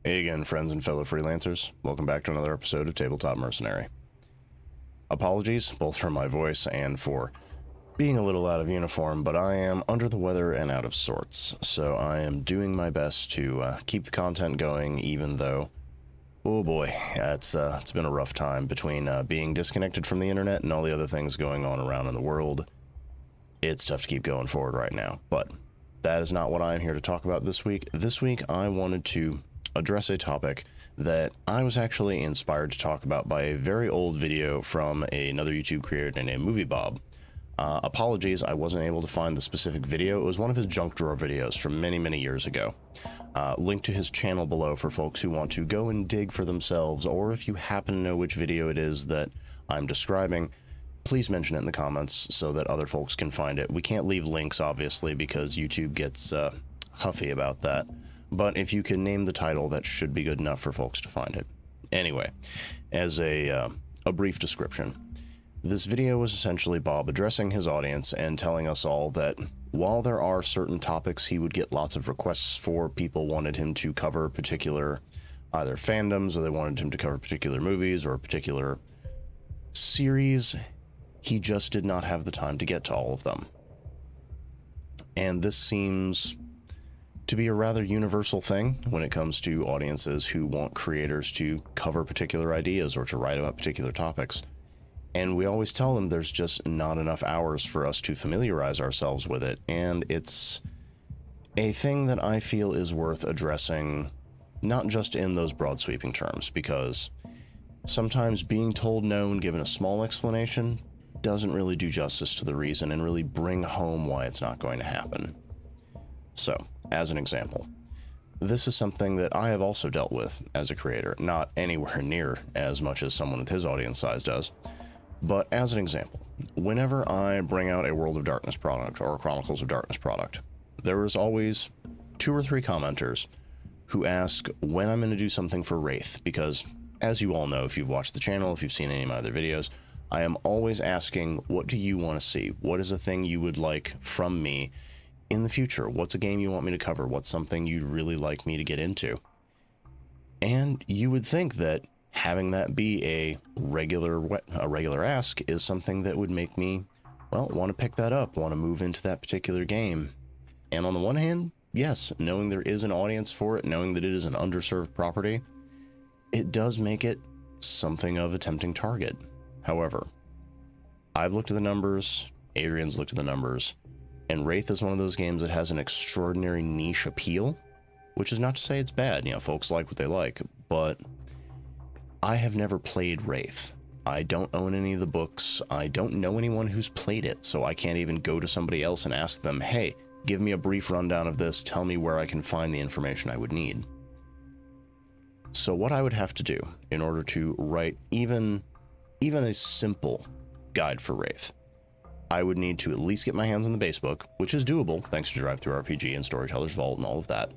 Hey again, friends and fellow freelancers. Welcome back to another episode of Tabletop Mercenary. Apologies, both for my voice and for being a little out of uniform, but I am under the weather and out of sorts, so I am doing my best to keep the content going, even though, oh boy, it's been a rough time between being disconnected from the internet and all the other things going on around in the world. It's tough to keep going forward right now, but that is not what I'm here to talk about this week. This week, I wanted to address a topic that I was actually inspired to talk about by a very old video from another YouTube creator named moviebob. Apologies, I wasn't able to find the specific video. It was one of his junk drawer videos from many years ago. Link to his channel below for folks who want to go and dig for themselves, or if you happen to know which video it is that I'm describing, please mention it in the comments so that other folks can find it. We can't leave links, obviously, because YouTube gets huffy about that. But if you can name the title, that should be good enough for folks to find it. Anyway, as a brief description, this video was essentially Bob addressing his audience and telling us all that while there are certain topics he would get lots of requests for, people wanted him to cover particular either fandoms, or they wanted him to cover particular movies or a particular series, he just did not have the time to get to all of them. And this seems to be a rather universal thing when it comes to audiences who want creators to cover particular ideas or to write about particular topics. And we always tell them there's just not enough hours for us to familiarize ourselves with it. And it's a thing that I feel is worth addressing, not just in those broad sweeping terms, because sometimes being told no and given a small explanation doesn't really do justice to the reason and really bring home why it's not going to happen. So, as an example, this is something that I have also dealt with as a creator, not anywhere near as much as someone with his audience size does, but as an example, whenever I bring out a World of Darkness product or a Chronicles of Darkness product, there is always 2 or 3 commenters who ask when I'm going to do something for Wraith, because as you all know, if you've watched the channel, if you've seen any of my other videos, I am always asking, what do you want to see? What is a thing you would like from me in the future? What's a game you want me to cover? What's something you'd really like me to get into? And you would think that having that be a regular ask is something that would make me, well, want to pick that up, want to move into that particular game. And on the one hand, yes, knowing there is an audience for it, knowing that it is an underserved property, it does make it something of a tempting target. However, I've looked at the numbers, Adrian's looked at the numbers, and Wraith is one of those games that has an extraordinary niche appeal, which is not to say it's bad. You know, folks like what they like, but I have never played Wraith. I don't own any of the books. I don't know anyone who's played it, so I can't even go to somebody else and ask them, hey, give me a brief rundown of this, tell me where I can find the information I would need. So what I would have to do in order to write even a simple guide for Wraith, I would need to at least get my hands on the base book, which is doable thanks to Drive-Thru-RPG and Storyteller's Vault and all of that.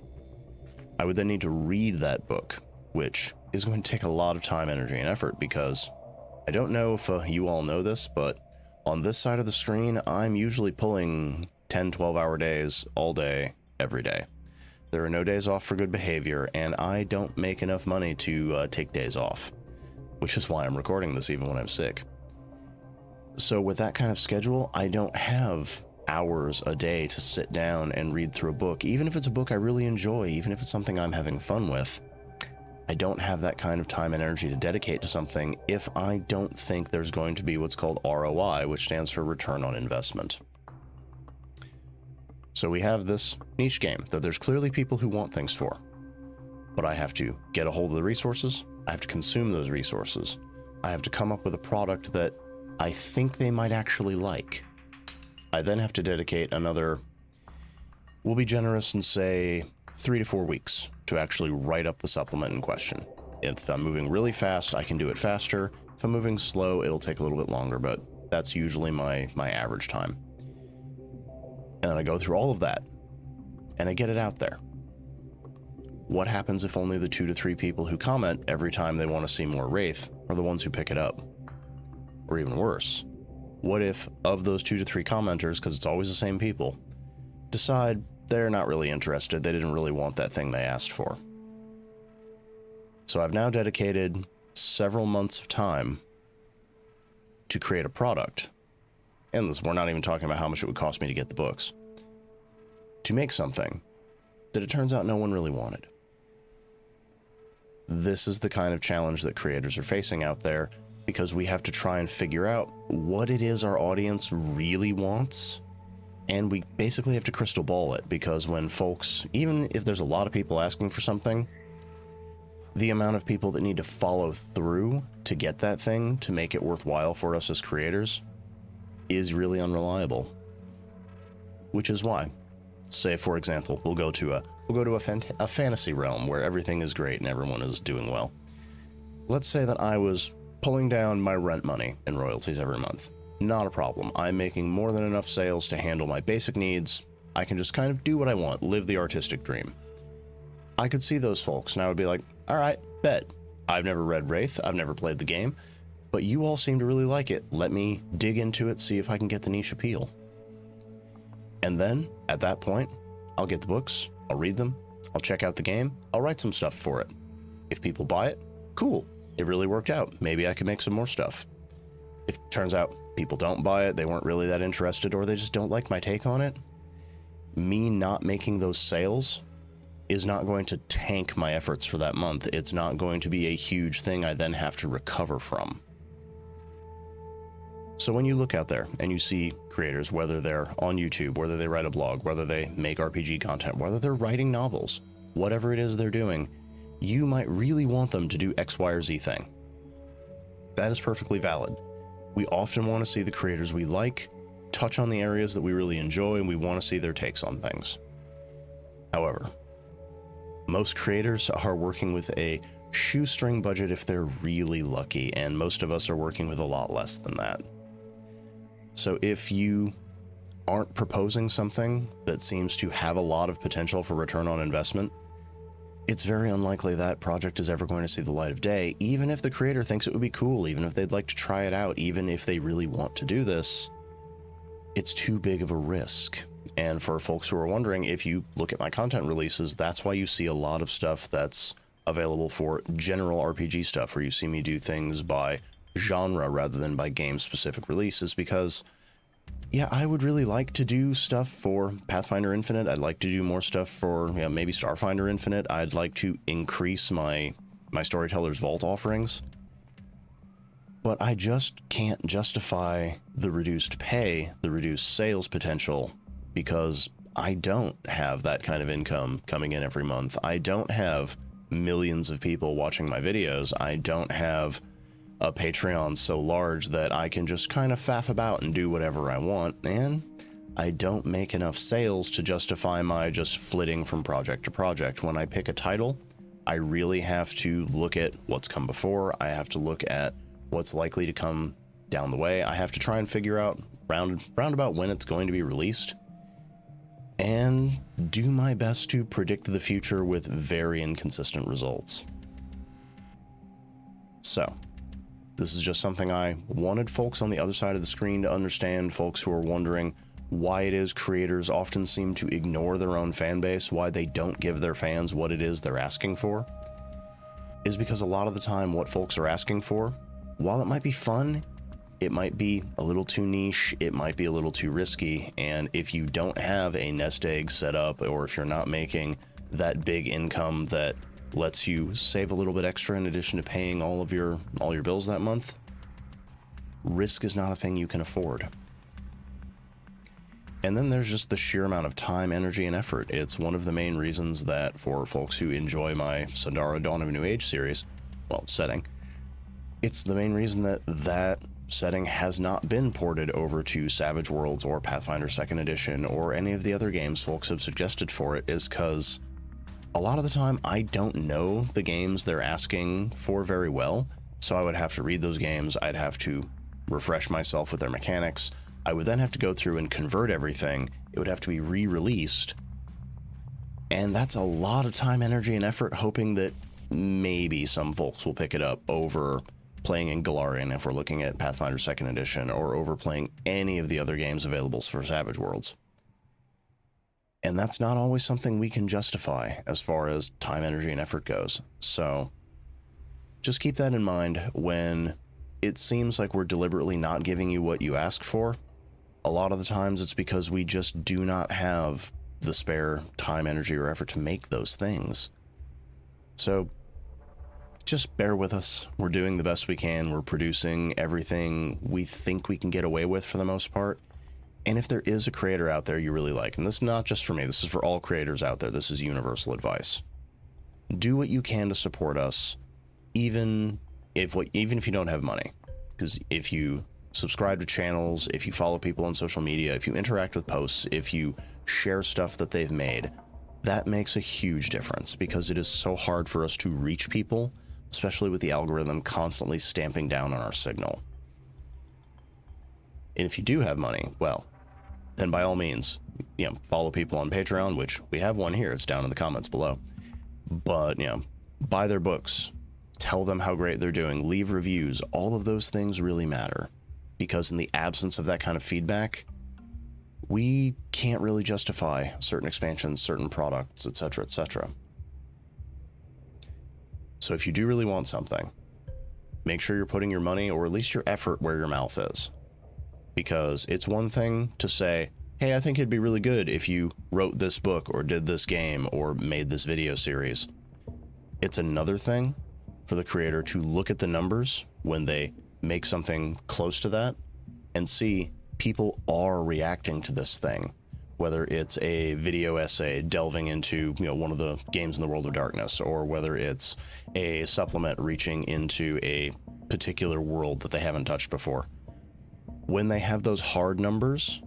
I would then need to read that book, which is going to take a lot of time, energy, and effort, because I don't know if you all know this, but on this side of the screen, I'm usually pulling 10, 12-hour days all day, every day. There are no days off for good behavior, and I don't make enough money to take days off, which is why I'm recording this even when I'm sick. So with that kind of schedule, I don't have hours a day to sit down and read through a book, even if it's a book I really enjoy, even if it's something I'm having fun with. I don't have that kind of time and energy to dedicate to something if I don't think there's going to be what's called ROI, which stands for return on investment. So we have this niche game that there's clearly people who want things for, but I have to get a hold of the resources, I have to consume those resources, I have to come up with a product that I think they might actually like. I then have to dedicate another, we'll be generous and say 3 to 4 weeks to actually write up the supplement in question. If I'm moving really fast, I can do it faster. If I'm moving slow, it'll take a little bit longer, but that's usually my average time. And then I go through all of that, and I get it out there. What happens if only the 2 to 3 people who comment every time they want to see more Wraith are the ones who pick it up? Or even worse, what if of those 2 to 3 commenters, because it's always the same people, decide they're not really interested, they didn't really want that thing they asked for? So I've now dedicated several months of time to create a product. And this, we're not even talking about how much it would cost me to get the books. To make something that it turns out no one really wanted. This is the kind of challenge that creators are facing out there, because we have to try and figure out what it is our audience really wants. And we basically have to crystal ball it, because when folks, even if there's a lot of people asking for something, the amount of people that need to follow through to get that thing to make it worthwhile for us as creators is really unreliable. Which is why, say for example, we'll go to a fantasy realm where everything is great and everyone is doing well. Let's say that I was pulling down my rent money and royalties every month. Not a problem. I'm making more than enough sales to handle my basic needs. I can just kind of do what I want, live the artistic dream. I could see those folks and I would be like, all right, bet. I've never read Wraith, I've never played the game, but you all seem to really like it. Let me dig into it, see if I can get the niche appeal. And then, at that point, I'll get the books, I'll read them, I'll check out the game, I'll write some stuff for it. If people buy it, cool. It really worked out. Maybe I could make some more stuff. If it turns out people don't buy it, they weren't really that interested, or they just don't like my take on it, me not making those sales is not going to tank my efforts for that month. It's not going to be a huge thing I then have to recover from. So when you look out there and you see creators, whether they're on YouTube, whether they write a blog, whether they make RPG content, whether they're writing novels, whatever it is they're doing, you might really want them to do X, Y, or Z thing. That is perfectly valid. We often want to see the creators we like touch on the areas that we really enjoy, and we want to see their takes on things. However, most creators are working with a shoestring budget if they're really lucky, and most of us are working with a lot less than that. So if you aren't proposing something that seems to have a lot of potential for return on investment, it's very unlikely that project is ever going to see the light of day, even if the creator thinks it would be cool, even if they'd like to try it out, even if they really want to do this. It's too big of a risk. And for folks who are wondering, if you look at my content releases, that's why you see a lot of stuff that's available for general RPG stuff, where you see me do things by genre rather than by game-specific releases, because yeah, I would really like to do stuff for Pathfinder Infinite. I'd like to do more stuff for, you know, maybe Starfinder Infinite. I'd like to increase my Storyteller's Vault offerings. But I just can't justify the reduced pay, the reduced sales potential, because I don't have that kind of income coming in every month. I don't have millions of people watching my videos. I don't have a Patreon so large that I can just kind of faff about and do whatever I want, and I don't make enough sales to justify my just flitting from project to project. When I pick a title, I really have to look at what's come before. I have to look at what's likely to come down the way. I have to try and figure out roundabout when it's going to be released, and do my best to predict the future with very inconsistent results. So this is just something I wanted folks on the other side of the screen to understand, folks who are wondering why it is creators often seem to ignore their own fan base, why they don't give their fans what it is they're asking for, is because a lot of the time what folks are asking for, while it might be fun, it might be a little too niche, it might be a little too risky, and if you don't have a nest egg set up, or if you're not making that big income that lets you save a little bit extra in addition to paying all your bills that month, risk is not a thing you can afford. And then there's just the sheer amount of time, energy, and effort. It's one of the main reasons that for folks who enjoy my Sundara Dawn of a New Age series, well, setting, it's the main reason that that setting has not been ported over to Savage Worlds or Pathfinder 2nd Edition or any of the other games folks have suggested for it, is because a lot of the time I don't know the games they're asking for very well, so I would have to read those games, I'd have to refresh myself with their mechanics, I would then have to go through and convert everything, it would have to be re-released, and that's a lot of time, energy, and effort, hoping that maybe some folks will pick it up over playing in Galarian if we're looking at Pathfinder 2nd Edition, or over playing any of the other games available for Savage Worlds. And that's not always something we can justify as far as time, energy, and effort goes. So just keep that in mind when it seems like we're deliberately not giving you what you asked for. A lot of the times it's because we just do not have the spare time, energy, or effort to make those things. So just bear with us. We're doing the best we can. We're producing everything we think we can get away with for the most part. And if there is a creator out there you really like, and this is not just for me, this is for all creators out there, this is universal advice. Do what you can to support us, even if you don't have money. Because if you subscribe to channels, if you follow people on social media, if you interact with posts, if you share stuff that they've made, that makes a huge difference, because it is so hard for us to reach people, especially with the algorithm constantly stamping down on our signal. And if you do have money, well, then by all means, follow people on Patreon, which we have one here. It's down in the comments below. But, buy their books, tell them how great they're doing, leave reviews. All of those things really matter, because in the absence of that kind of feedback, we can't really justify certain expansions, certain products, etc., etc. So if you do really want something, make sure you're putting your money, or at least your effort, where your mouth is. Because it's one thing to say, hey, I think it'd be really good if you wrote this book or did this game or made this video series. It's another thing for the creator to look at the numbers when they make something close to that and see people are reacting to this thing, whether it's a video essay delving into one of the games in the World of Darkness, or whether it's a supplement reaching into a particular world that they haven't touched before. When they have those hard numbers,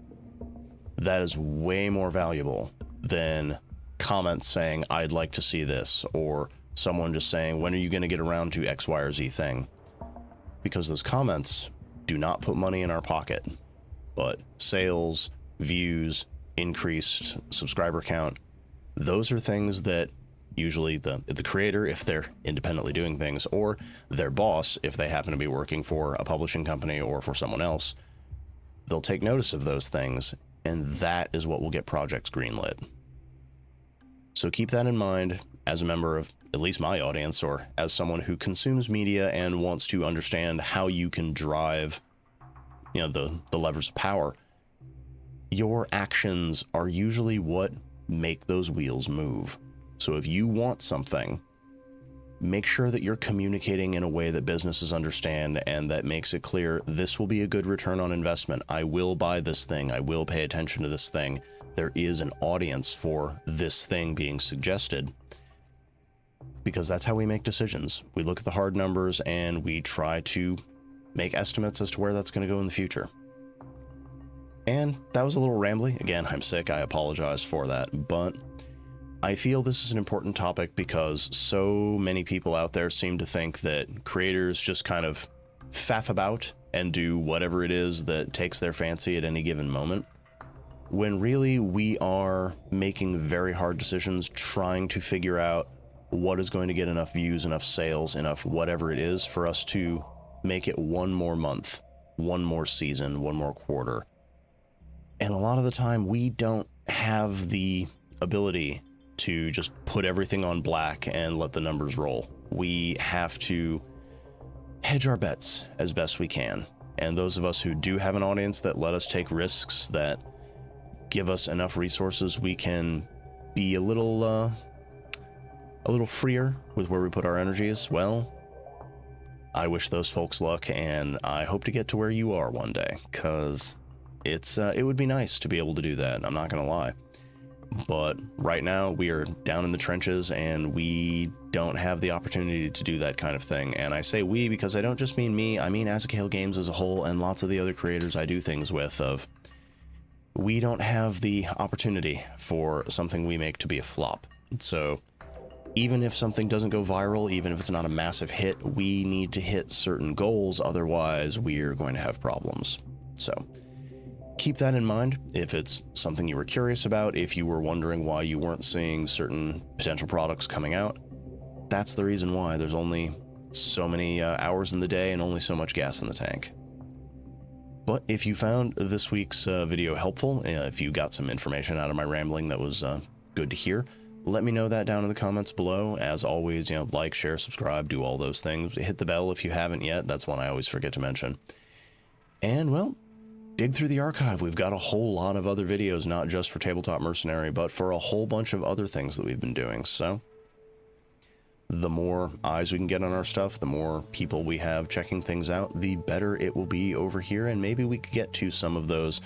that is way more valuable than comments saying, I'd like to see this, or someone just saying, when are you going to get around to X, Y, or Z thing? Because those comments do not put money in our pocket, but sales, views, increased subscriber count, those are things that usually the creator, if they're independently doing things, or their boss, if they happen to be working for a publishing company or for someone else, they'll take notice of those things, and that is what will get projects greenlit. So keep that in mind as a member of at least my audience, or as someone who consumes media and wants to understand how you can drive, the levers of power. Your actions are usually what make those wheels move. So if you want something, make sure that you're communicating in a way that businesses understand and that makes it clear, this will be a good return on investment. I will buy this thing. I will pay attention to this thing. There is an audience for this thing being suggested, because that's how we make decisions. We look at the hard numbers and we try to make estimates as to where that's going to go in the future. And that was a little rambly. Again, I'm sick. I apologize for that. But I feel this is an important topic because so many people out there seem to think that creators just kind of faff about and do whatever it is that takes their fancy at any given moment, when really we are making very hard decisions, trying to figure out what is going to get enough views, enough sales, enough whatever it is for us to make it one more month, one more season, one more quarter. And a lot of the time we don't have the ability to just put everything on black and let the numbers roll. We have to hedge our bets as best we can. And those of us who do have an audience that let us take risks, that give us enough resources, we can be a little freer with where we put our energies. Well, I wish those folks luck, and I hope to get to where you are one day, because it would be nice to be able to do that. I'm not going to lie. But right now we are down in the trenches and we don't have the opportunity to do that kind of thing. And I say we because I don't just mean me, I mean Azukail Games as a whole and lots of the other creators I do things with. We don't have the opportunity for something we make to be a flop. So even if something doesn't go viral, even if it's not a massive hit, we need to hit certain goals. Otherwise, we're going to have problems. So keep that in mind. If it's something you were curious about, if you were wondering why you weren't seeing certain potential products coming out, that's the reason why. There's only so many hours in the day and only so much gas in the tank. But if you found this week's video helpful, if you got some information out of my rambling that was good to hear, let me know that down in the comments below. As always, like, share, subscribe, do all those things. Hit the bell if you haven't yet. That's one I always forget to mention. And, well, dig through the archive. We've got a whole lot of other videos, not just for Tabletop Mercenary, but for a whole bunch of other things that we've been doing. So the more eyes we can get on our stuff, the more people we have checking things out, the better it will be over here. And maybe we could get to some of those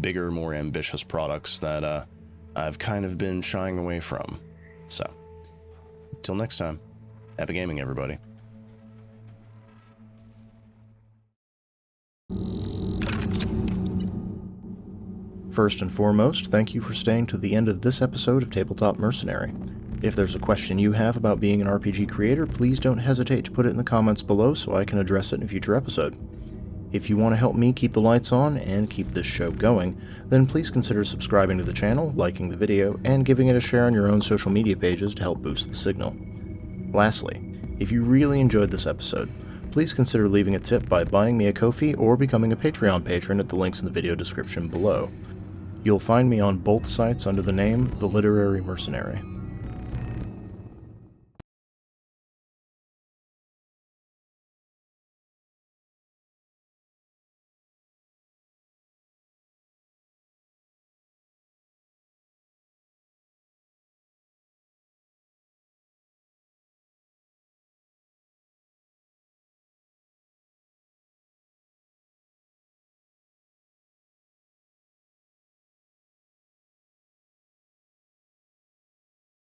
bigger, more ambitious products that I've kind of been shying away from. So, until next time, happy gaming, everybody. First and foremost, thank you for staying to the end of this episode of Tabletop Mercenary. If there's a question you have about being an RPG creator, please don't hesitate to put it in the comments below so I can address it in a future episode. If you want to help me keep the lights on and keep this show going, then please consider subscribing to the channel, liking the video, and giving it a share on your own social media pages to help boost the signal. Lastly, if you really enjoyed this episode, please consider leaving a tip by buying me a Ko-fi or becoming a Patreon patron at the links in the video description below. You'll find me on both sites under the name The Literary Mercenary.